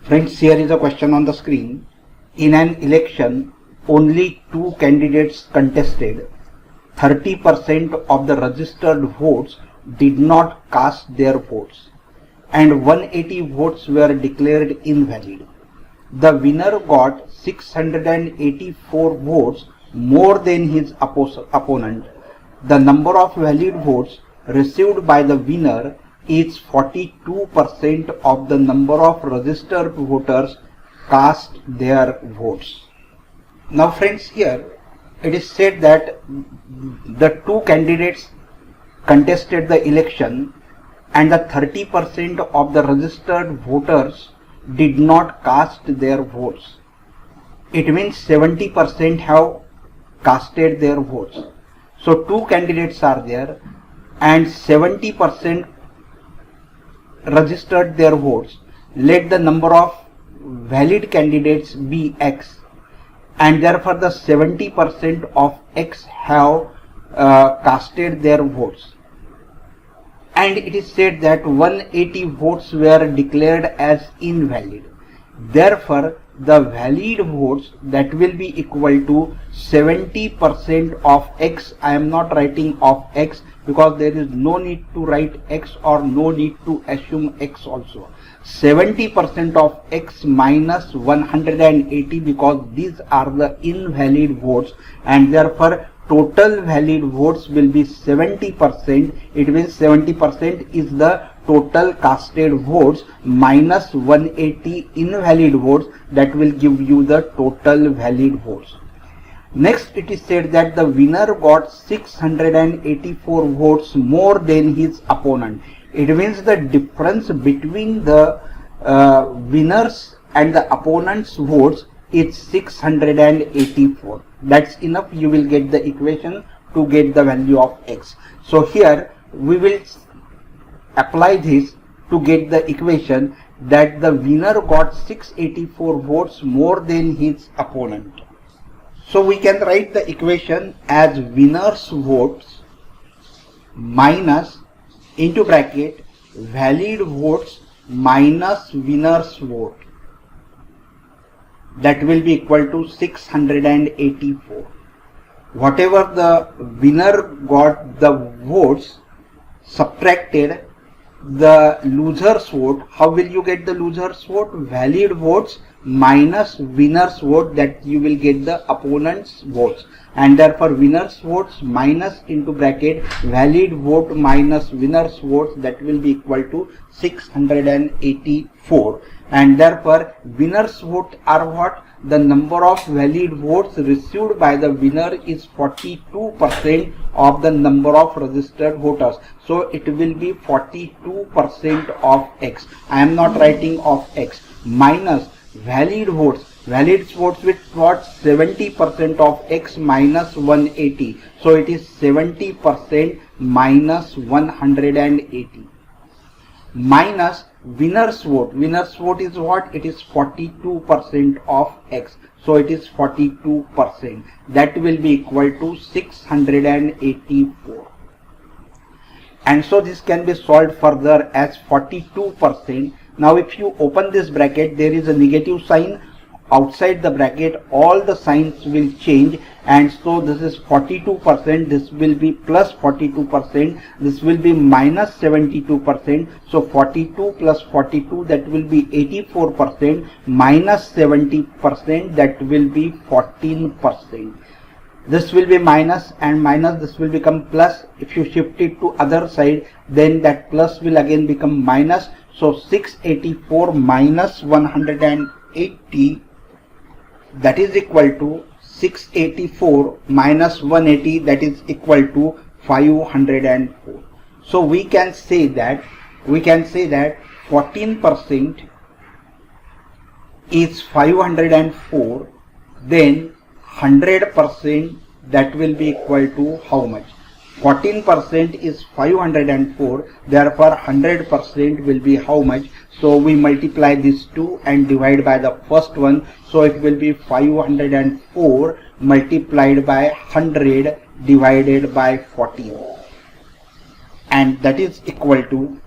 Friends, here is a question on the screen. In an election, only two candidates contested. 30% of the registered votes did not cast their votes, and 180 votes were declared invalid. The winner got 684 votes more than his opponent. The number of valid votes received by the winner is 42% of the number of registered voters cast their votes. Now friends, here it is said that the two candidates contested the election and the 30% of the registered voters did not cast their votes. It means 70% have casted their votes. So two candidates are there and 70% registered their votes. Let the number of valid candidates be X, and therefore the 70% of X have casted their votes. And it is said that 180 votes were declared as invalid. Therefore, the valid votes, that will be equal to 70% of X. I am not writing of X because there is no need to write X or no need to assume X also. 70% of X minus 180, because these are the invalid votes, and therefore total valid votes will be 70%. It means 70% is the total casted votes minus 180 invalid votes, that will give you the total valid votes. Next, it is said that the winner got 684 votes more than his opponent. It means the difference between the winners and the opponent's votes is 684. That's enough. You will get the equation to get the value of X. So here we will apply this to get the equation that the winner got 684 votes more than his opponent. So we can write the equation as winner's votes minus into bracket valid votes minus winner's vote. That will be equal to 684. Whatever the winner got the votes, subtracted the loser's vote. How will you get the loser's vote? Valid votes minus winner's vote, that you will get the opponent's votes, and therefore winner's votes minus into bracket valid vote minus winner's votes, that will be equal to 684. And therefore winner's vote are what? The number of valid votes received by the winner is 42% of the number of registered voters. So it will be 42% of X. I am not writing of X. Minus valid votes. Valid votes with what? 70% of X minus 180. So it is 70% minus 180. Minus winner's vote. Winner's vote is what? It is 42% of X. So it is 42%. That will be equal to 684. And so this can be solved further as 42%. Now if you open this bracket, there is a negative sign. Outside the bracket, all the signs will change, and so this is 42%, this will be plus 42%, this will be minus 72%. So 42 plus 42, that will be 84%, minus 70%, that will be 14%. This will be minus and minus, this will become plus. If you shift it to other side, then that plus will again become minus. So 684 minus 180, that is equal to 684 minus 180, that is equal to 504. So we can say that 14% is 504, then 100%, that will be equal to how much? 14% is 504, therefore 100% will be how much? So we multiply these two and divide by the first one. So it will be 504 multiplied by 100 divided by 14. And that is equal to,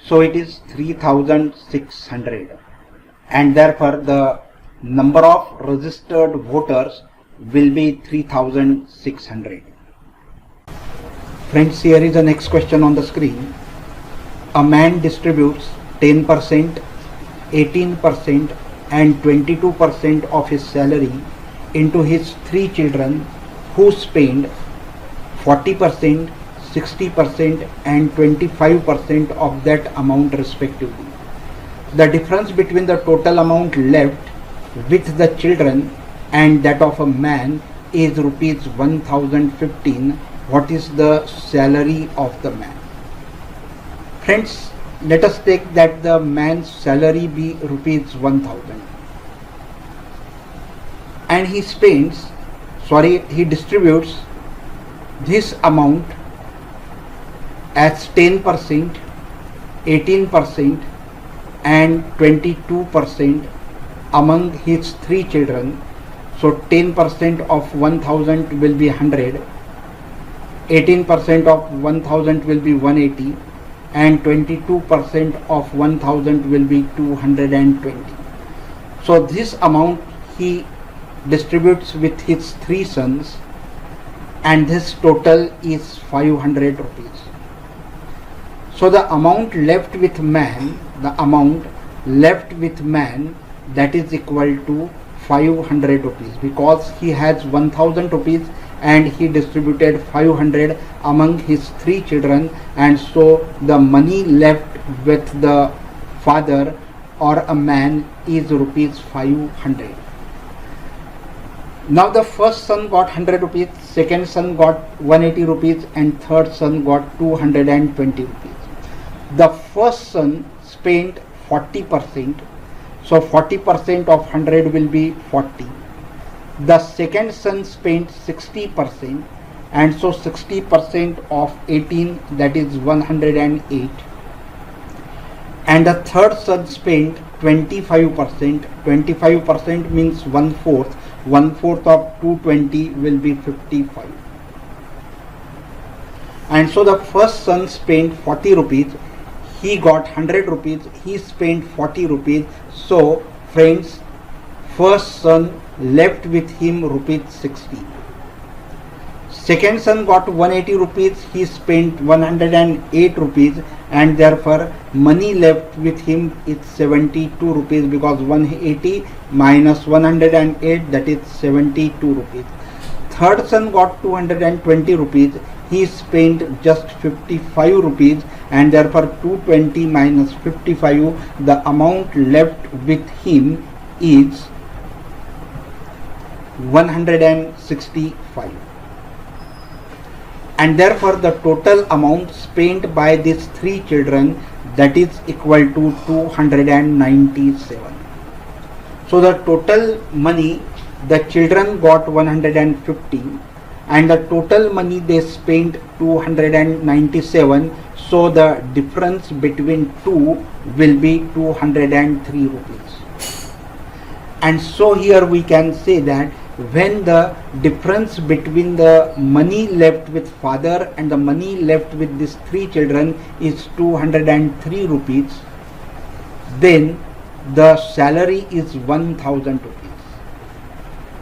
so it is 3600. and therefore the number of registered voters will be 3600. Friends, here is the next question on the screen. A man distributes 10%, 18% and 22% of his salary into his 3 children who spend 40%, 60% and 25% of that amount respectively. The difference between the total amount left with the children and that of a man is rupees 1015. What is the salary of the man? Friends, let us take that the man's salary be rupees 1000 and he distributes this amount as 10%, 18% and 22% among his 3 children. So 10% of 1000 will be 100, 18% of 1000 will be 180 and 22% of 1000 will be 220. So this amount he distributes with his 3 sons and this total is 500 rupees. So the amount left with man, that is equal to 500 rupees because he has 1000 rupees and he distributed 500 among his 3 children, and so the money left with the father or a man is rupees 500. Now the first son got 100 rupees, second son got 180 rupees and third son got 220 rupees. The first son spent 40%, so 40% of 100 will be 40. The second son spent 60% and so 60% of 18, that is 108. And the third son spent 25%. 25% means 1/4. 1/4 of 220 will be 55. And so the first son spent 40 rupees. He got 100 rupees. He spent 40 rupees. So friends, first son left with him rupees 60. Second son got 180 rupees. He spent 108 rupees and therefore money left with him is 72 rupees because 180 minus 108, that is 72 rupees. Third son got 220 rupees. He spent just 55 rupees and therefore 220 minus 55, the amount left with him is 165. And therefore the total amount spent by these 3 children, that is equal to 297. So the total money, the children got 150 and the total money they spent 297. So the difference between 2 will be 203 rupees. And so here we can say that when the difference between the money left with father and the money left with these 3 children is 203 rupees, then the salary is 1000 rupees.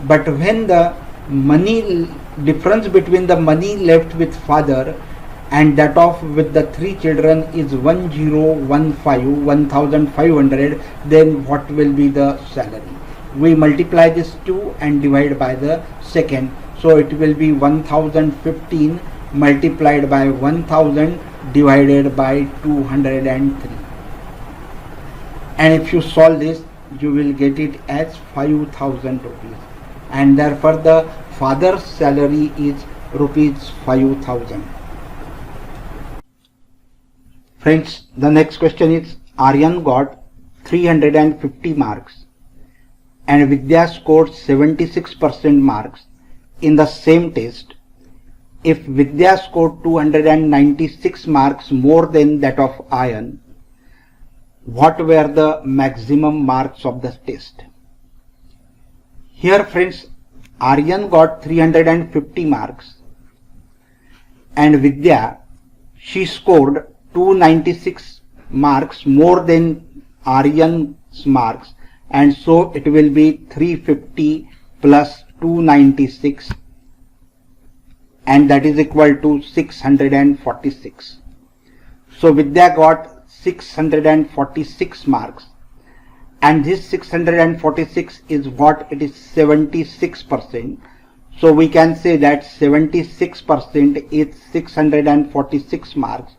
But when the money difference between the money left with father and that of with the 3 children is 1500, then what will be the salary? We multiply this 2 and divide by the second, so it will be 1015 multiplied by 1000 divided by 203. And if you solve this, you will get it as 5000 rupees, and therefore the father's salary is rupees 5000. Friends, the next question is, Aryan got 350 marks and Vidya scored 76% marks in the same test. If Vidya scored 296 marks more than that of Aryan, what were the maximum marks of the test? Here friends, Aryan got 350 marks and Vidya, she scored 296 marks more than Aryan's marks, and so it will be 350 plus 296, and that is equal to 646. So Vidya got 646 marks, and this 646 is what? It is 76%. So we can say that 76% is 646 marks.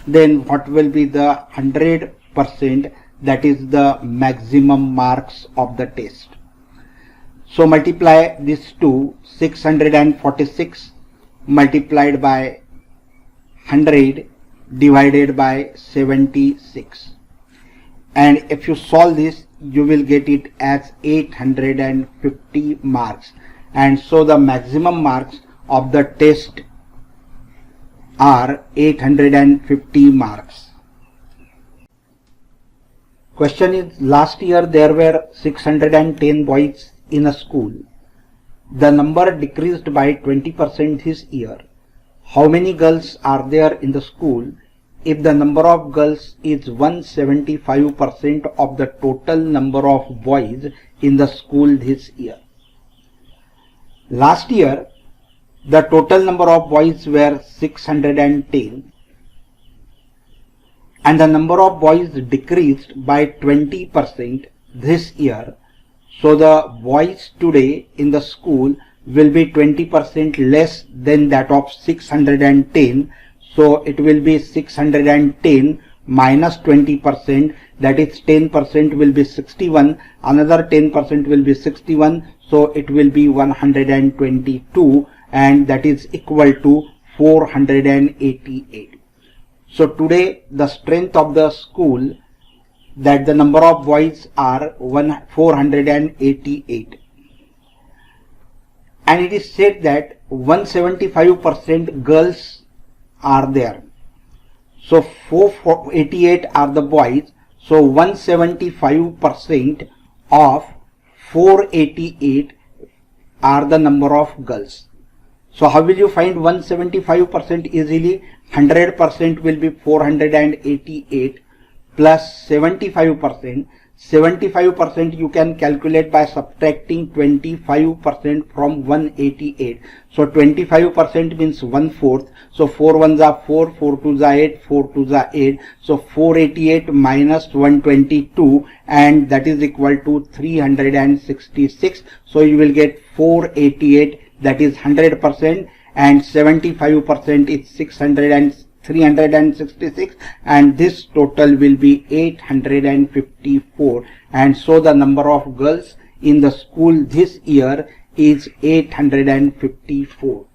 Then what will be the 100%? That is the maximum marks of the test. So multiply this to 646 multiplied by 100 divided by 76. And if you solve this, you will get it as 850 marks. And so the maximum marks of the test are 850 marks. Question is, last year there were 610 boys in a school. The number decreased by 20% this year. How many girls are there in the school if the number of girls is 175% of the total number of boys in the school this year? Last year, the total number of boys were 610 and the number of boys decreased by 20% this year. So the boys today in the school will be 20% less than that of 610. So it will be 610 minus 20%, that is 10% will be 61, another 10% will be 61, so it will be 122, and that is equal to 488. So today the strength of the school, that the number of boys are 488, and it is said that 175% girls are there. So 488 are the boys, so 175% of 488 are the number of girls. So how will you find 175% easily? 100% will be 488 plus 75%. 75% you can calculate by subtracting 25% from 188. So 25% means 1/4. So 4 ones are 4, 4 twos are 8, 4 twos are 8. So 488 minus 122, and that is equal to 366. So you will get 488, that is 100%, and 75% is 366, and this total will be 854, and so the number of girls in the school this year is 854.